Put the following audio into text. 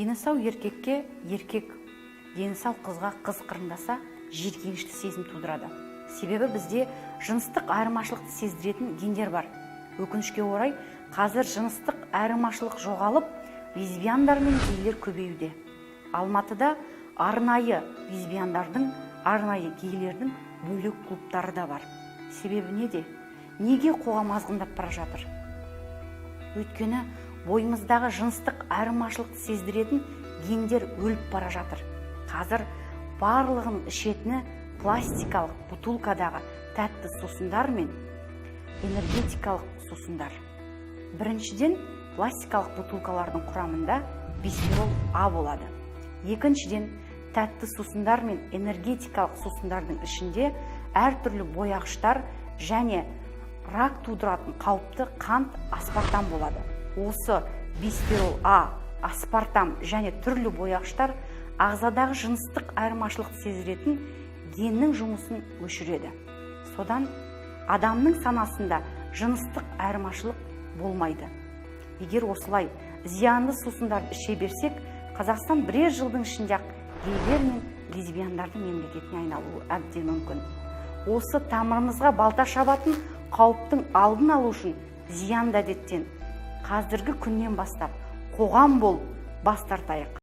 Дені сау еркекке еркек, дені сау қызға қыз қырындаса жиіркенішті сезім тудырады. Себебі бізде жыныстық айырмашылықты сездіретін гендер бар. Өкінішке орай, қазір жыныстық айырмашылық жоғалып, лесбияндар мен гейлер көбеюде. Алматыда арнайы лесбияндардың, арнайы гейлердің бөлек клубтары да бар. Себебі неде? Неге қоғам азғындап бара жатыр? Өйткені бойымыздағы жыныстық айырмашылықты сездіретін гендер өліп бара жатыр. Қазір барлығын ішетіні пластикалық бутылкадағы тәтті сусындар мен энергетикалық сусындар. Біріншіден, пластикалық бутылкалардың құрамында бисфенол А болады. Екіншіден, тәтті сусындар мен энергетикалық сусындардың ішінде әртүрлі бояғыштар және рак тудыратын қауіпті қант аспартам болады. Осы бисфенол А, аспартам және түрлі бояғыштар ағзадағы жыныстық айырмашылықты сездіретін геннің жұмысын өшіреді. Содан адамның санасында жыныстық айырмашылық болмайды. Егер осылай зиянды сусындарды іше берсек, Қазақстан бірер жылдың ішінде-ақ гейлер мен лесбияндардың мемлекетіне айналуы әбден мүмкін. Осы тамырымызға балта шабатын қауіптің алдын алу үшін зиянды әдеттен қазіргі күннен бастап қоғам болып бас тартайық.